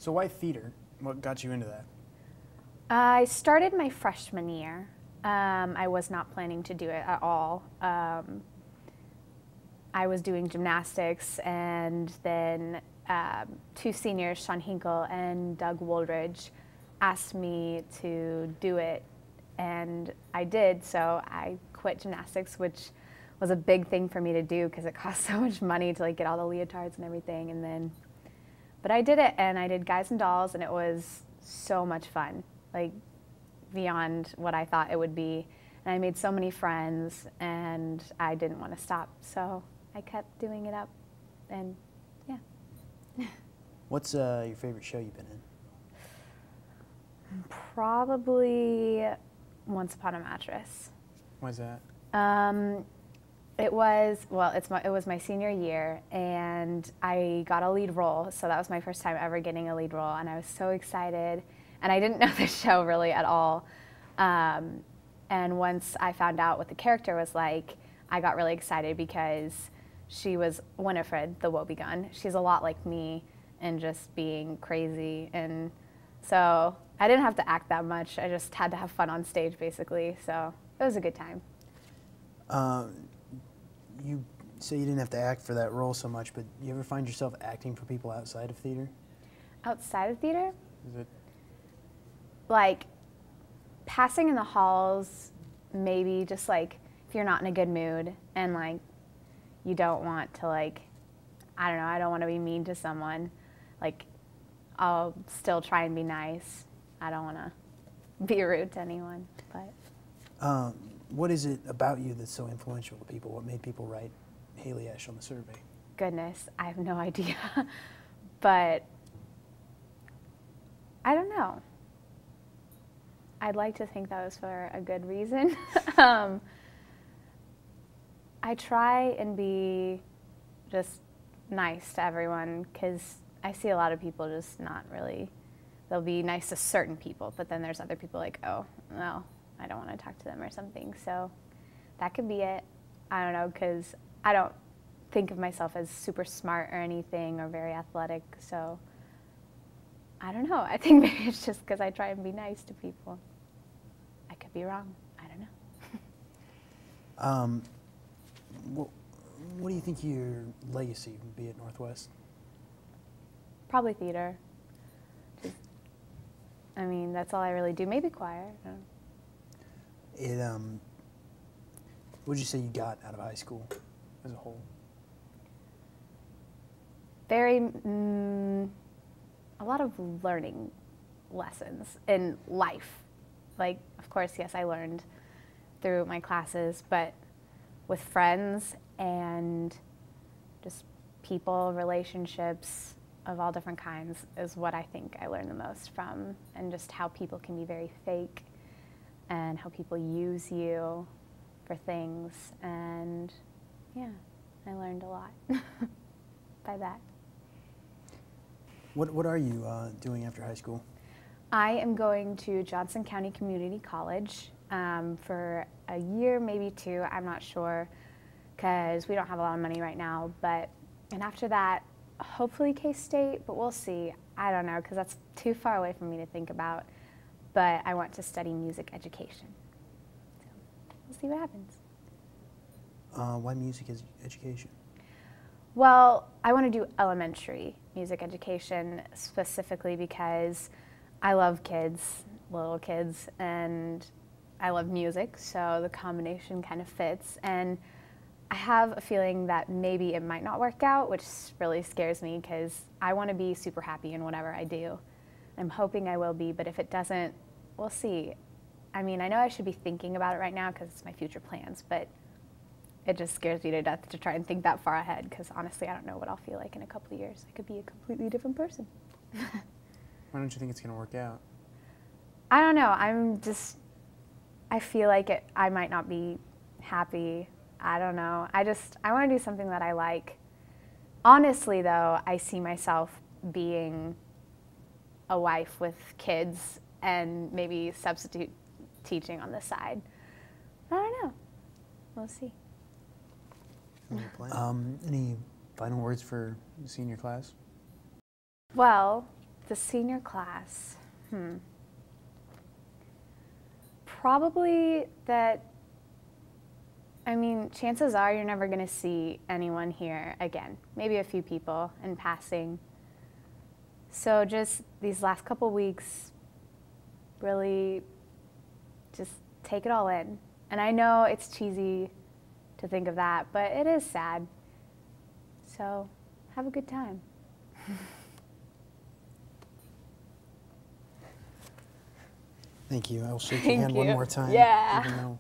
So why theater? What got you into that? I started my freshman year. I was not planning to do it at all. I was doing gymnastics, and then two seniors, Sean Hinkle and Doug Woolridge, asked me to do it, and I did. So I quit gymnastics, which was a big thing for me to do because it cost so much money to like get all the leotards and everything. And then, but I did it, and I did Guys and Dolls, and it was so much fun, like beyond what I thought it would be. And I made so many friends, and I didn't want to stop, so I kept doing it up, and yeah. What's your favorite show you've been in? Probably Once Upon a Mattress. Why's that? It was my senior year, and I got a lead role, so that was my first time ever getting a lead role, and I was so excited, and I didn't know the show really at all. And once I found out what the character was like, I got really excited because she was Winifred, the woebegone. She's a lot like me and just being crazy, and so I didn't have to act that much. I just had to have fun on stage, basically, so it was a good time. You say you didn't have to act for that role so much, but you ever find yourself acting for people outside of theater? Outside of theater? Is it? Like, passing in the halls, maybe just like if you're not in a good mood and like you don't want to like, I don't know, I don't want to be mean to someone, like I'll still try and be nice. I don't want to be rude to anyone, but. What is it about you that's so influential to people? What made people write Hailey Esch on the survey? Goodness, I have no idea, but I don't know. I'd like to think that was for a good reason. I try and be just nice to everyone because I see a lot of people just not really, they'll be nice to certain people, but then there's other people like, oh, no, I don't want to talk to them or something. So that could be it. I don't know, because I don't think of myself as super smart or anything or very athletic, so I don't know. I think maybe it's just because I try and be nice to people. I could be wrong. I don't know. What do you think your legacy would be at Northwest? Probably theater. I mean, that's all I really do. Maybe choir. I don't know. What would you say you got out of high school as a whole? Very, a lot of learning lessons in life. Like, of course, yes, I learned through my classes, but with friends and just people, relationships of all different kinds is what I think I learned the most from, and just how people can be very fake and how people use you for things, and yeah, I learned a lot by that. What are you doing after high school? I am going to Johnson County Community College for a year, maybe two, I'm not sure, because we don't have a lot of money right now, and after that, hopefully K-State, but we'll see. I don't know, because that's too far away for me to think about. But I want to study music education. So we'll see what happens. Why music education? Well, I want to do elementary music education specifically because I love kids, little kids, and I love music, so the combination kind of fits. And I have a feeling that maybe it might not work out, which really scares me because I want to be super happy in whatever I do. I'm hoping I will be, but if it doesn't, we'll see. I mean, I know I should be thinking about it right now because it's my future plans, but it just scares me to death to try and think that far ahead because honestly, I don't know what I'll feel like in a couple of years. I could be a completely different person. Why don't you think it's going to work out? I don't know. I feel like I might not be happy. I don't know. I want to do something that I like. Honestly, though, I see myself being a wife with kids and maybe substitute teaching on the side. I don't know. We'll see. Any final words for the senior class? Well, The senior class. Probably that, I mean, chances are you're never going to see anyone here again. Maybe a few people in passing. So just these last couple weeks, really just take it all in. And I know it's cheesy to think of that, but it is sad. So have a good time. Thank you. I'll shake your hand one more time. Yeah. Even though